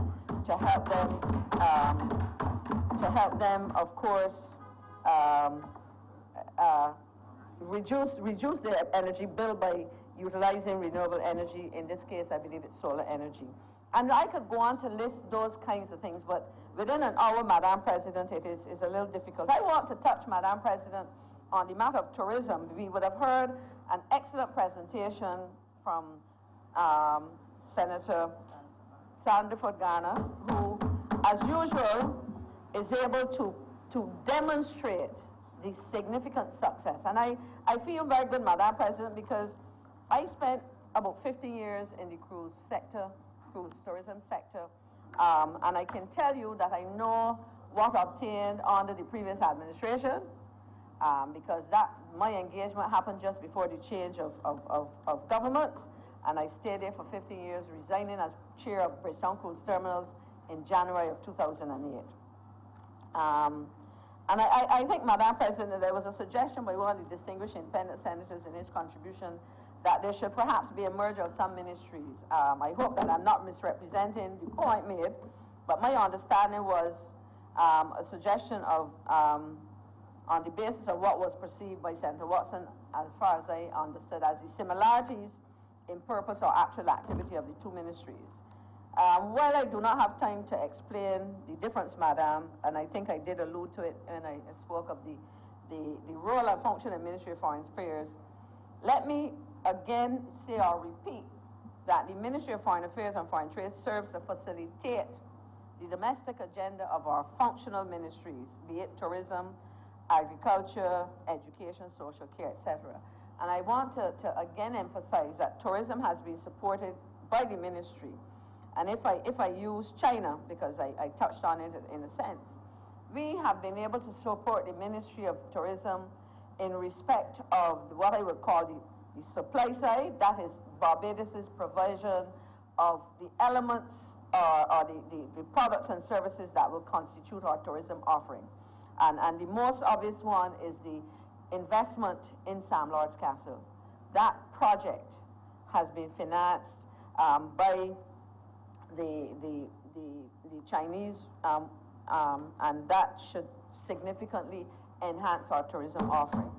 Speaker 2: to help them, of course, reduce their energy bill by utilizing renewable energy. In this case, I believe it's solar energy. And I could go on to list those kinds of things, but within an hour, Madam President, it is a little difficult. I want to touch, Madam President, on the matter of tourism. We would have heard an excellent presentation from Senator Sandiford Garner, who, as usual, is able to demonstrate the significant success. And I feel very good, Madam President, because I spent about 50 years in the cruise tourism sector, and I can tell you that I know what obtained under the previous administration, because my engagement happened just before the change of governments, and I stayed there for 50 years, resigning as chair of Bridgetown Cruise Terminals in January of 2008. And I think, Madam President, there was a suggestion by one of the distinguished independent senators in his contribution that there should perhaps be a merger of some ministries. I hope that I'm not misrepresenting the point made, but my understanding was a suggestion of, on the basis of what was perceived by Senator Watson, as far as I understood, as the similarities in purpose or actual activity of the 2 ministries. While I do not have time to explain the difference, Madam, and I think I did allude to it when I spoke of the role and function of Ministry of Foreign Affairs, let me again say or repeat that the Ministry of Foreign Affairs and Foreign Trade serves to facilitate the domestic agenda of our functional ministries, be it tourism, agriculture, education, social care, etc. And I want to again emphasize that tourism has been supported by the ministry. And if I use China, because I touched on it in a sense, we have been able to support the Ministry of Tourism in respect of what I would call the supply side, that is Barbados's provision of the elements or the products and services that will constitute our tourism offering. And the most obvious one is the investment in Sam Lord's Castle. That project has been financed by the the Chinese, and that should significantly enhance our tourism offerings.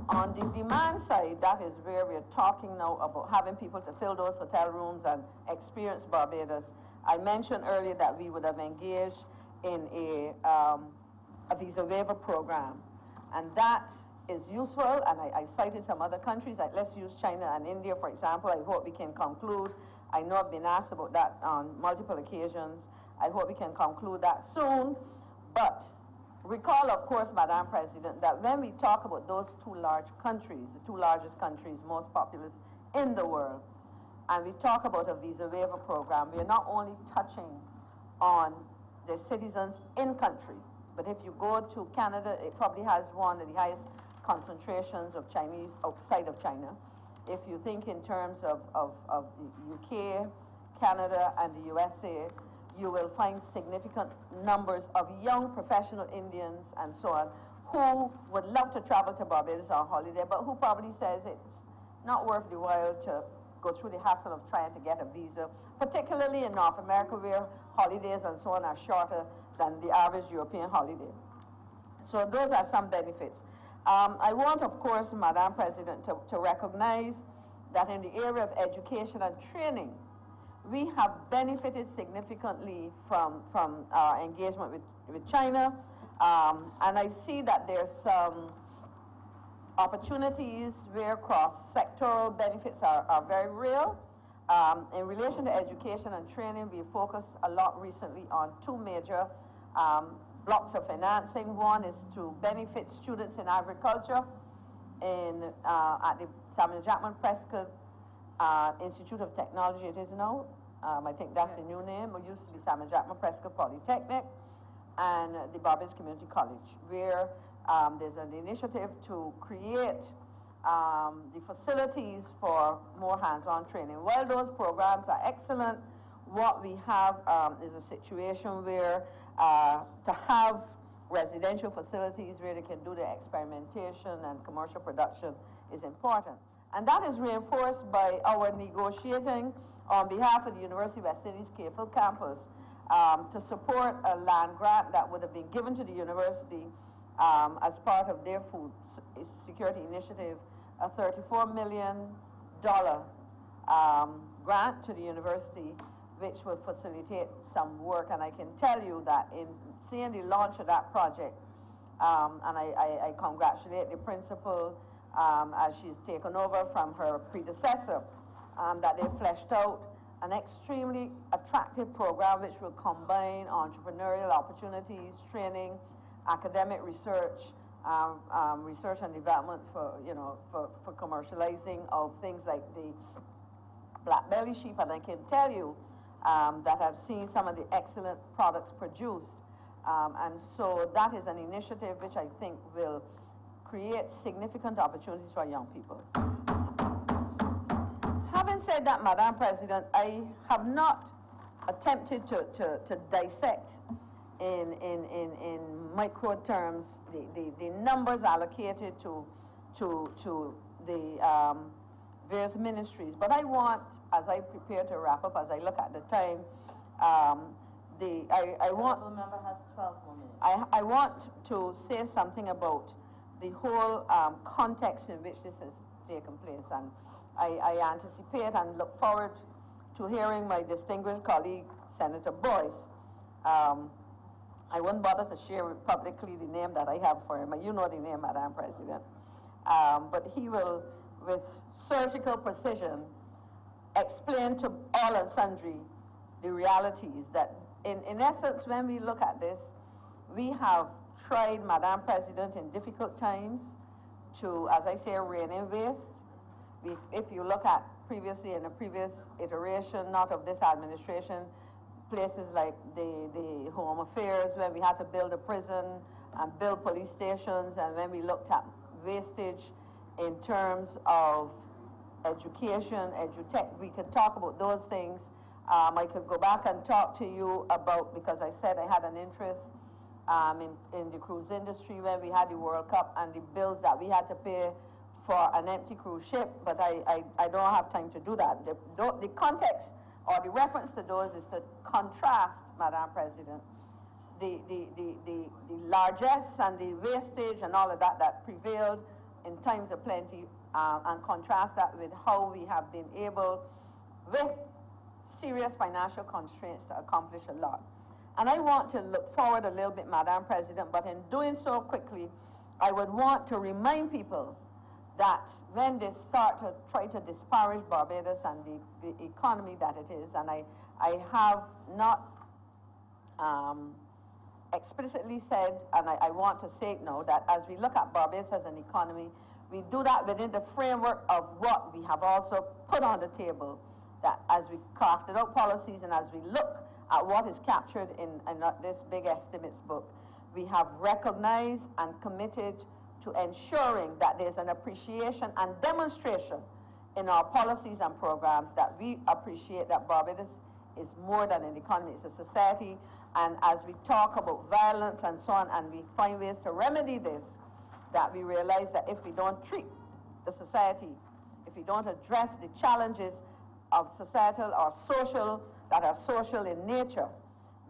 Speaker 2: On the demand side, that is where we're talking now about having people to fill those hotel rooms and experience Barbados. I mentioned earlier that we would have engaged in a visa waiver program, and that is useful, and I cited some other countries, like let's use China and India, for example. I hope we can conclude. I know I've been asked about that on multiple occasions. I hope we can conclude that soon. But recall, of course, Madam President, that when we talk about those two large countries, the two largest countries, most populous in the world, and we talk about a visa waiver program, we are not only touching on the citizens in country, but if you go to Canada, it probably has one of the highest concentrations of Chinese outside of China. If you think in terms of the UK, Canada, and the USA, you will find significant numbers of young professional Indians and so on who would love to travel to Barbados on holiday, but who probably says it's not worth the while to go through the hassle of trying to get a visa, particularly in North America where holidays and so on are shorter than the average European holiday. So those are some benefits. I want, of course, Madam President, to recognize that in the area of education and training, we have benefited significantly from our engagement with China, and I see that there's some opportunities where cross-sectoral benefits are very real. In relation to education and training, we focused a lot recently on two major blocks of financing. One is to benefit students in agriculture at the Samuel Jackman Prescott Institute of Technology, it is now. I think that's the new name. It used to be Samuel Jackman Prescott Polytechnic, and the Barbados Community College, where there's an initiative to create the facilities for more hands-on training. While those programs are excellent, what we have is a situation where to have residential facilities where they can do the experimentation and commercial production is important. And that is reinforced by our negotiating on behalf of the University of West Indies Cayfield campus to support a land grant that would have been given to the university as part of their food security initiative, a $34 million grant to the university, which will facilitate some work. And I can tell you that in seeing the launch of that project, and I congratulate the principal as she's taken over from her predecessor, that they fleshed out an extremely attractive program which will combine entrepreneurial opportunities, training, academic research, research and development for commercializing of things like the black belly sheep. And I can tell you that I've seen some of the excellent products produced. And so that is an initiative which I think will create significant opportunities for young people. Having said that, Madam President, I have not attempted to dissect in micro terms the numbers allocated to the various ministries. But I want, as I prepare to wrap up, as I look at the time, I want...
Speaker 1: The member has 12 more minutes.
Speaker 2: I want to say something about the whole context in which this has taken place. And I anticipate and look forward to hearing my distinguished colleague, Senator Boyce. I won't bother to share publicly the name that I have for him. You know the name, Madam President. But he will, with surgical precision, explain to all and sundry the realities that, in essence, when we look at this, we have tried, Madam President, in difficult times to, as I say, rein in waste. If you look at previously, in a previous iteration, not of this administration, places like the Home Affairs, where we had to build a prison and build police stations, and when we looked at wastage in terms of education, edutech, we could talk about those things. I could go back and talk to you about, because I said I had an interest in the cruise industry when we had the World Cup and the bills that we had to pay for an empty cruise ship, but I don't have time to do that. The context or the reference to those is to contrast, Madam President, the largesse and the wastage and all of that that prevailed in times of plenty, and contrast that with how we have been able, with serious financial constraints, to accomplish a lot. And I want to look forward a little bit, Madam President, but in doing so quickly, I would want to remind people that when they start to try to disparage Barbados and the economy that it is, and I have not explicitly said, and I want to say it now, that as we look at Barbados as an economy, we do that within the framework of what we have also put on the table, that as we crafted out policies and as we look at what is captured in this big estimates book, we have recognized and committed to ensuring that there's an appreciation and demonstration in our policies and programs that we appreciate that Barbados is more than an economy, it's a society. And as we talk about violence and so on, and we find ways to remedy this, that we realize that if we don't treat the society, if we don't address the challenges of societal or social, that are social in nature,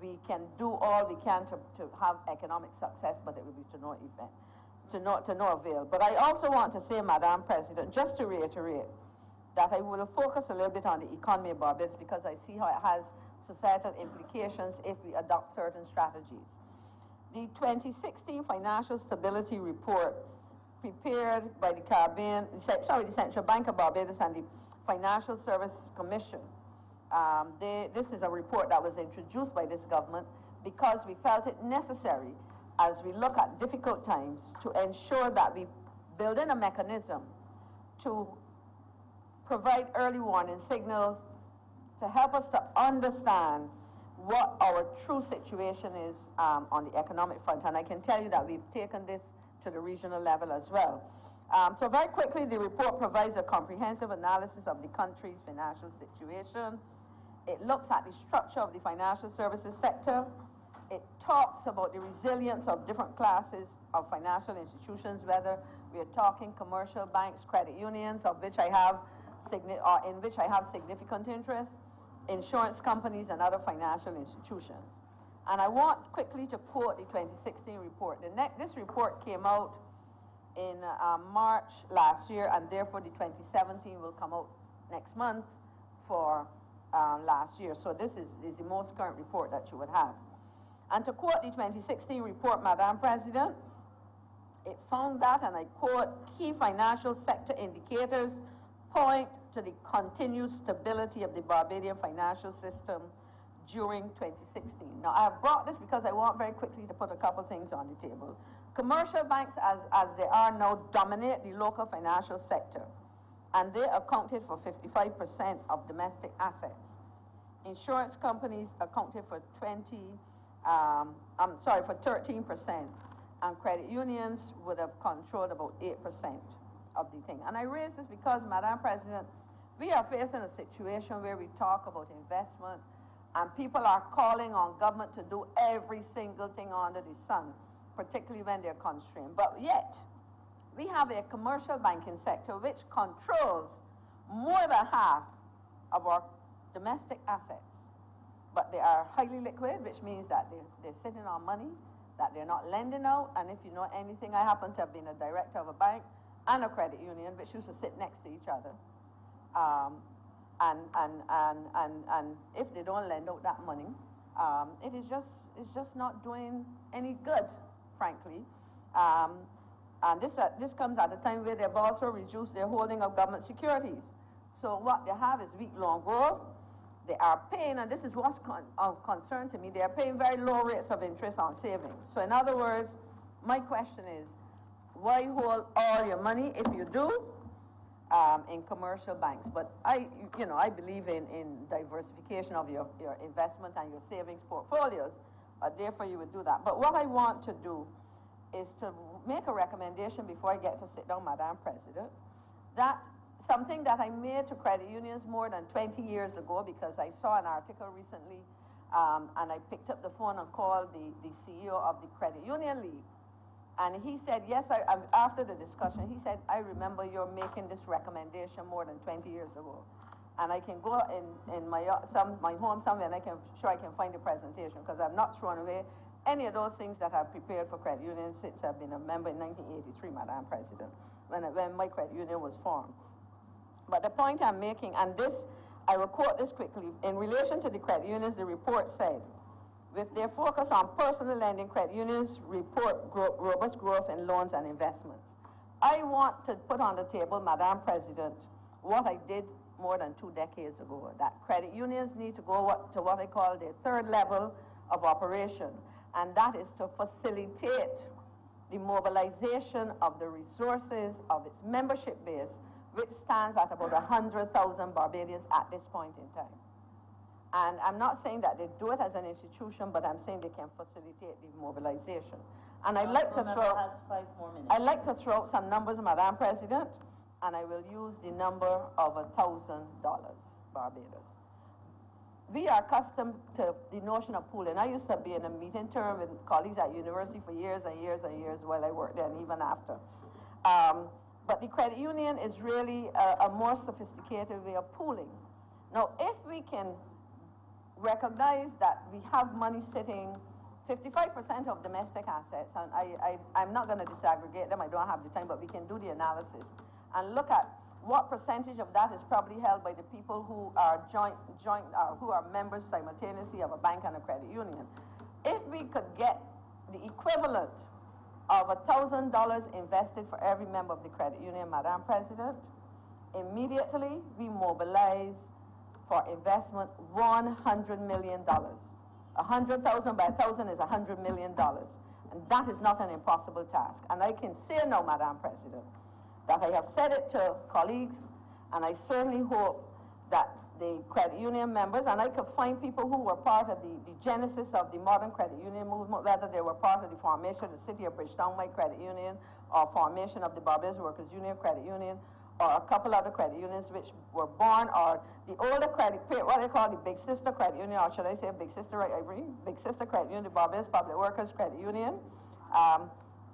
Speaker 2: we can do all we can to have economic success, but it will be to no effect, to no avail. But I also want to say, Madam President, just to reiterate, that I will focus a little bit on the economy of Barbados because I see how it has societal implications if we adopt certain strategies. The 2016 Financial Stability Report prepared by the the Central Bank of Barbados and the Financial Services Commission. This is a report that was introduced by this government because we felt it necessary as we look at difficult times to ensure that we build in a mechanism to provide early warning signals to help us to understand what our true situation is on the economic front. And I can tell you that we've taken this to the regional level as well. So very quickly, the report provides a comprehensive analysis of the country's financial situation. It looks at the structure of the financial services sector. It talks about the resilience of different classes of financial institutions, whether we are talking commercial banks, credit unions, of which I have in which I have significant interest, insurance companies, and other financial institutions. And I want quickly to quote the 2016 report. This report came out in March last year, and therefore the 2017 will come out next month for last year. So this is the most current report that you would have. And to quote the 2016 report, Madam President, it found that, and I quote, key financial sector indicators point to the continued stability of the Barbadian financial system during 2016. Now, I have brought this because I want very quickly to put a couple things on the table. Commercial banks, as they are now, dominate the local financial sector, and they accounted for 55% of domestic assets. Insurance companies accounted for 13%, and credit unions would have controlled about 8% of the thing. And I raise this because, Madam President, we are facing a situation where we talk about investment, and people are calling on government to do every single thing under the sun, particularly when they're constrained. But yet, we have a commercial banking sector which controls more than half of our domestic assets. But they are highly liquid, which means that they're sitting on money, that they're not lending out. And if you know anything, I happen to have been a director of a bank and a credit union, which used to sit next to each other. And if they don't lend out that money, it's just not doing any good, frankly. And this comes at a time where they've also reduced their holding of government securities. So what they have is weak loan growth. They are paying, and this is what's of concern to me, they are paying very low rates of interest on savings. So in other words, my question is, why hold all your money, if you do, in commercial banks? But I believe in diversification of your investment and your savings portfolios, therefore you would do that. But what I want to do is to make a recommendation before I get to sit down, Madam President, that something that I made to credit unions more than 20 years ago, because I saw an article recently, and I picked up the phone and called the CEO of the Credit Union League. And he said, yes, after the discussion, he said, I remember you're making this recommendation more than 20 years ago. And I can go in my home somewhere and I can find the presentation, because I've not thrown away any of those things that I've prepared for credit unions since I've been a member in 1983, Madam President, when my credit union was formed. But the point I'm making, and this, I will quote this quickly, in relation to the credit unions, the report said, with their focus on personal lending, credit unions report robust growth in loans and investments. I want to put on the table, Madam President, what I did more than 2 decades ago, that credit unions need to go to what I call their third level of operation, and that is to facilitate the mobilization of the resources of its membership base, which stands at about 100,000 Barbadians at this point in time. And I'm not saying that they do it as an institution, but I'm saying they can facilitate the mobilization. And I'd like to throw,
Speaker 1: has 5 more minutes.
Speaker 2: I'd like to throw out some numbers, Madam President, and I will use the number of $1,000, Barbados. We are accustomed to the notion of pooling. I used to be in a meeting term with colleagues at university for years and years and years while I worked there and even after. But the credit union is really a more sophisticated way of pooling. Now, if we can recognize that we have money sitting, 55% of domestic assets, and I'm not going to disaggregate them, I don't have the time, but we can do the analysis and look at what percentage of that is probably held by the people who are who are members simultaneously of a bank and a credit union. If we could get the equivalent of $1,000 invested for every member of the credit union, Madam President, immediately we mobilize for investment $100 million. 100,000 by 1,000 is $100 million. And that is not an impossible task. And I can say now, Madam President, that I have said it to colleagues, and I certainly hope that the credit union members, and I could find people who were part of the genesis of the modern credit union movement, whether they were part of the formation of the City of Bridgetown White Credit Union, or formation of the Barbados Workers Union Credit Union, or a couple other credit unions which were born, or the older credit, what they call the Big Sister Credit Union, or should I say Big Sister, right, Ivory? Big Sister Credit Union, the Barbados Public Workers Credit Union.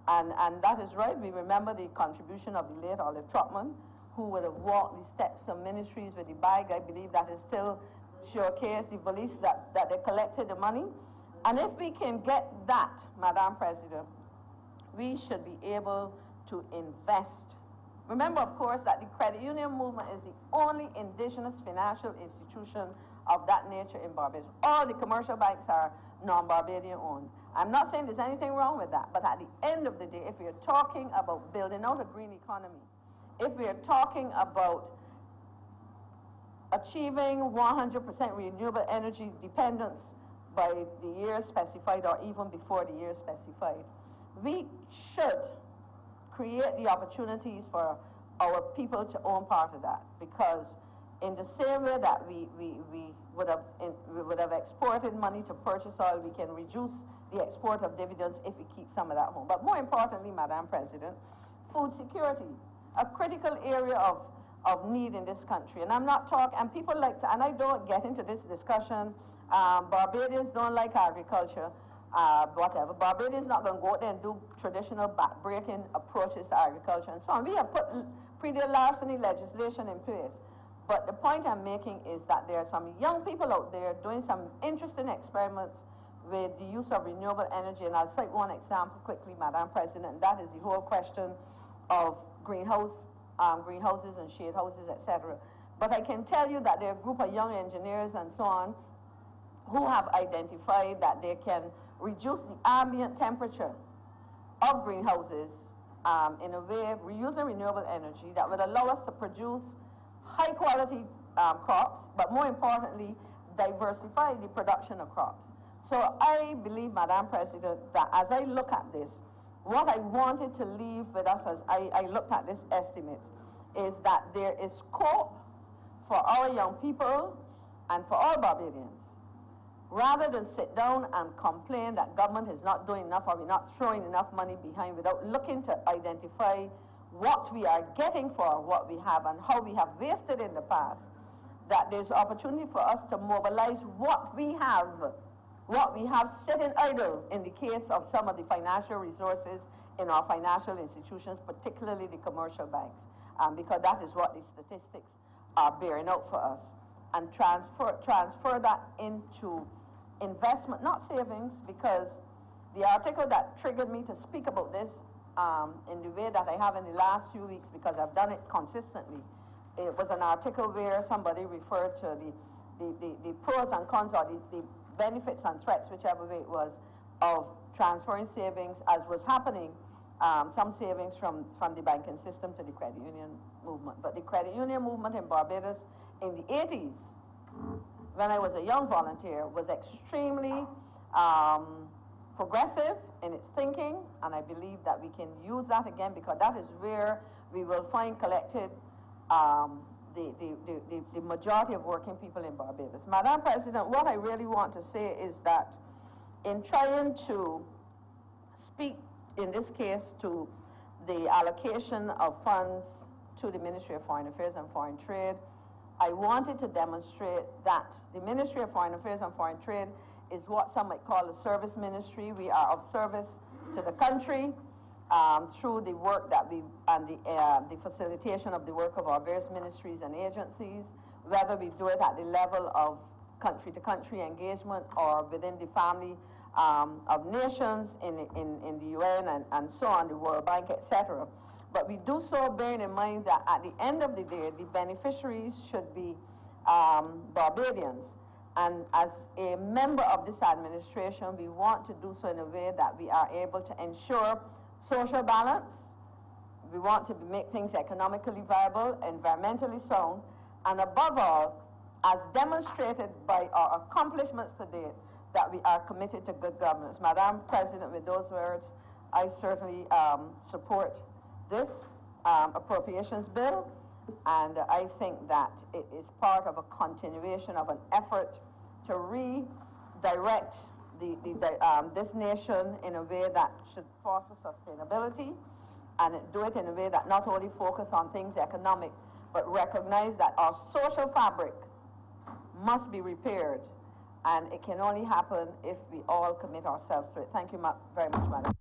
Speaker 2: And that is right. We remember the contribution of the late Olive Trotman, who would have walked the steps of ministries with the bag. I believe that is still showcased, the valise that they collected the money. And if we can get that, Madam President, we should be able to invest. Remember, of course, that the credit union movement is the only indigenous financial institution of that nature in Barbados. All the commercial banks are non-Barbadian owned. I'm not saying there's anything wrong with that, but at the end of the day, if we're talking about building out a green economy, if we're talking about achieving 100% renewable energy dependence by the year specified or even before the year specified, we should create the opportunities for our people to own part of that, because in the same way that we would have exported money to purchase oil, we can reduce the export of dividends if we keep some of that home. But more importantly, Madam President, food security, a critical area of need in this country. And I'm not talking, and people like to, and I don't get into this discussion, Barbadians don't like agriculture, whatever. Barbadians not going to go out there and do traditional back-breaking approaches to agriculture and so on. We have put pre-larceny legislation in place. But the point I'm making is that there are some young people out there doing some interesting experiments with the use of renewable energy. And I'll cite one example quickly, Madam President, and that is the whole question of greenhouses and shade houses, etc. But I can tell you that there are a group of young engineers and so on who have identified that they can reduce the ambient temperature of greenhouses in a way, reusing renewable energy that would allow us to produce high quality crops, but more importantly, diversify the production of crops. So I believe, Madam President, that as I look at this, what I wanted to leave with us as I looked at this estimate is that there is scope for our young people and for all Barbadians, rather than sit down and complain that government is not doing enough or we're not throwing enough money behind without looking to identify what we are getting for what we have and how we have wasted in the past, that there's opportunity for us to mobilize what we have sitting idle in the case of some of the financial resources in our financial institutions, particularly the commercial banks, because that is what the statistics are bearing out for us, and transfer that into investment, not savings, because the article that triggered me to speak about this in the way that I have in the last few weeks, because I've done it consistently, it was an article where somebody referred to the pros and cons, or the benefits and threats, whichever way it was, of transferring savings, as was happening, some savings from the banking system to the credit union movement. But the credit union movement in Barbados in the 80s, when I was a young volunteer, was extremely progressive in its thinking, and I believe that we can use that again, because that is where we will find collected the majority of working people in Barbados. Madam President, what I really want to say is that in trying to speak, in this case, to the allocation of funds to the Ministry of Foreign Affairs and Foreign Trade, I wanted to demonstrate that the Ministry of Foreign Affairs and Foreign Trade is what some might call a service ministry. We are of service to the country through the work that we, and the facilitation of the work of our various ministries and agencies, whether we do it at the level of country-to-country engagement or within the family of nations in the UN and so on, the World Bank, etc. But we do so bearing in mind that at the end of the day, the beneficiaries should be Barbadians. And as a member of this administration, we want to do so in a way that we are able to ensure social balance. We want to make things economically viable, environmentally sound, and above all, as demonstrated by our accomplishments to date, that we are committed to good governance. Madam President, with those words, I certainly support this appropriations bill, and I think that it is part of a continuation of an effort to redirect this nation in a way that should foster sustainability, and do it in a way that not only focus on things economic, but recognize that our social fabric must be repaired, and it can only happen if we all commit ourselves to it. Thank you very much, Madam.